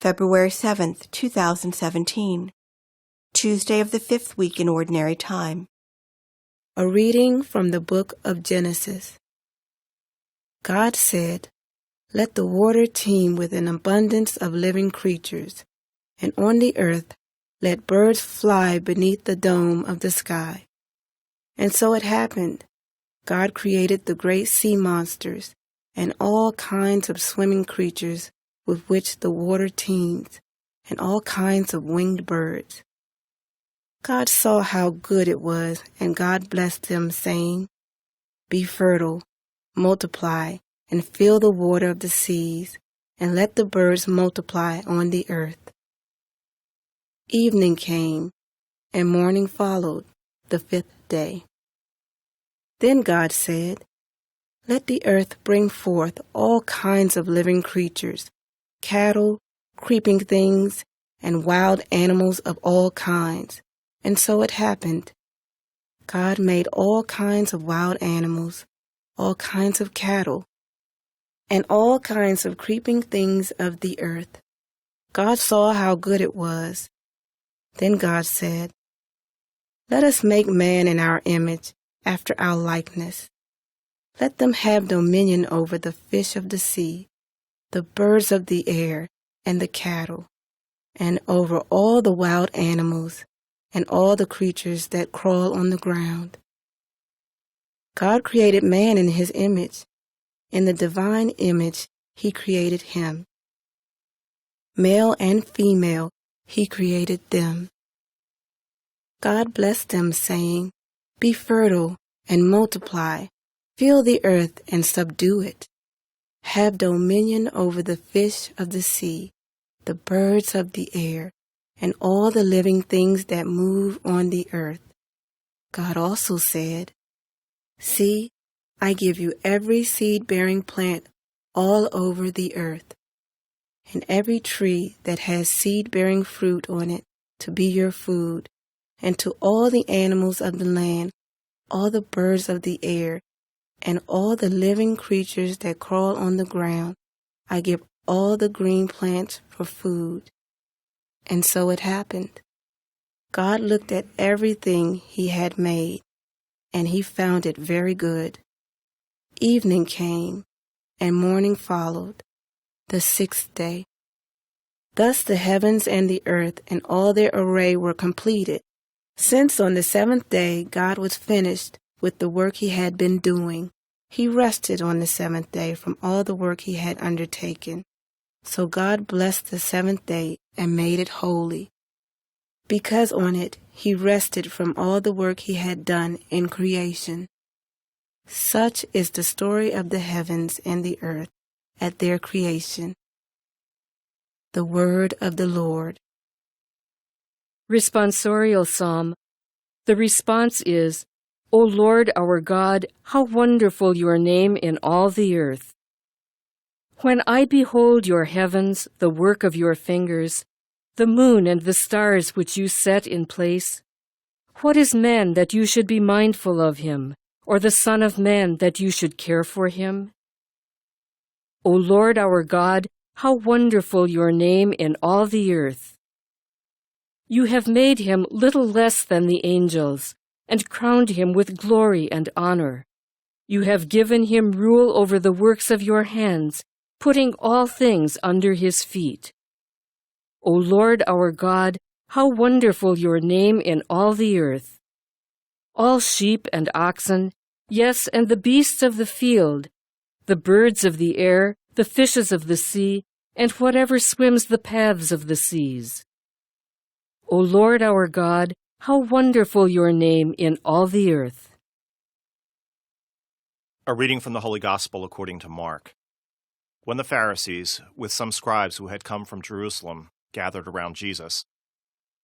February 7th, 2017, Tuesday of the 5th week in Ordinary Time. A reading from the book of Genesis. God said, "Let the water teem with an abundance of living creatures, and on the earth let birds fly beneath the dome of the sky." And so it happened. God created the great sea monsters and all kinds of swimming creatures with which the water teems, and all kinds of winged birds. God saw how good it was, and God blessed them, saying, "Be fertile, multiply, and fill the water of the seas, and let the birds multiply on the earth." Evening came, and morning followed, the 5th day. Then God said, "Let the earth bring forth all kinds of living creatures, cattle, creeping things, and wild animals of all kinds." And so it happened. God made all kinds of wild animals, all kinds of cattle, and all kinds of creeping things of the earth. God saw how good it was. Then God said, "Let us make man in our image, after our likeness. Let them have dominion over the fish of the sea, the birds of the air, and the cattle, and over all the wild animals, and all the creatures that crawl on the ground." God created man in his image. In the divine image he created him. Male and female he created them. God blessed them, saying, "Be fertile and multiply, fill the earth and subdue it. Have dominion over the fish of the sea, the birds of the air, and all the living things that move on the earth." God also said, "See, I give you every seed-bearing plant all over the earth, and every tree that has seed-bearing fruit on it to be your food, and to all the animals of the land, all the birds of the air, and all the living creatures that crawl on the ground, I give all the green plants for food." And so it happened. God looked at everything he had made, and he found it very good. Evening came, and morning followed, the 6th day. Thus the heavens and the earth and all their array were completed. Since on the 7th day God was finished with the work he had been doing, he rested on the 7th day from all the work he had undertaken. So God blessed the 7th day and made it holy, because on it he rested from all the work he had done in creation. Such is the story of the heavens and the earth at their creation. The word of the Lord. Responsorial Psalm. The response is, "O Lord our God, how wonderful your name in all the earth. When I behold your heavens, the work of your fingers, the moon and the stars which you set in place, what is man that you should be mindful of him, or the son of man that you should care for him? O Lord our God, how wonderful your name in all the earth. You have made him little less than the angels, and crowned him with glory and honor. You have given him rule over the works of your hands, putting all things under his feet. O Lord our God, how wonderful your name in all the earth. All sheep and oxen, yes, and the beasts of the field, the birds of the air, the fishes of the sea, and whatever swims the paths of the seas. O Lord our God, how wonderful your name in all the earth." A reading from the Holy Gospel according to Mark. When the Pharisees, with some scribes who had come from Jerusalem, gathered around Jesus,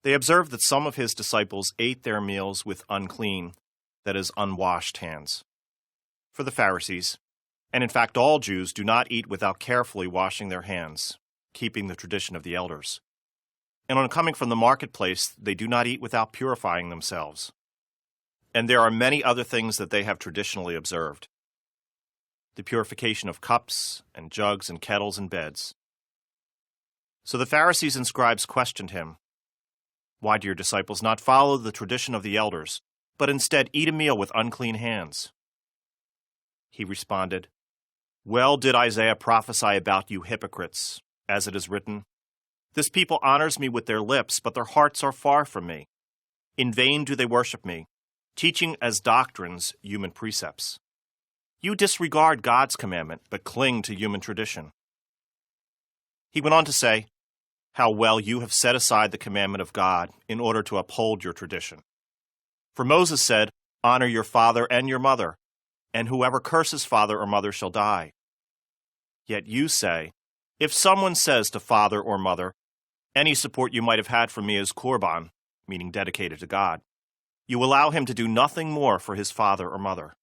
they observed that some of his disciples ate their meals with unclean, that is, unwashed hands. For the Pharisees, and in fact all Jews, do not eat without carefully washing their hands, keeping the tradition of the elders. And on coming from the marketplace, they do not eat without purifying themselves. And there are many other things that they have traditionally observed: the purification of cups and jugs and kettles and beds. So the Pharisees and scribes questioned him, "Why do your disciples not follow the tradition of the elders, but instead eat a meal with unclean hands?" He responded, "Well did Isaiah prophesy about you hypocrites, as it is written, 'This people honors me with their lips, but their hearts are far from me. In vain do they worship me, teaching as doctrines human precepts.' You disregard God's commandment, but cling to human tradition." He went on to say, "How well you have set aside the commandment of God in order to uphold your tradition. For Moses said, 'Honor your father and your mother, and whoever curses father or mother shall die.' Yet you say, 'If someone says to father or mother, any support you might have had from me is korban,' meaning dedicated to God, you allow him to do nothing more for his father or mother.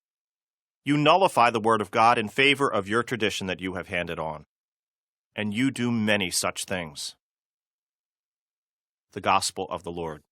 You nullify the word of God in favor of your tradition that you have handed on. And you do many such things." The Gospel of the Lord.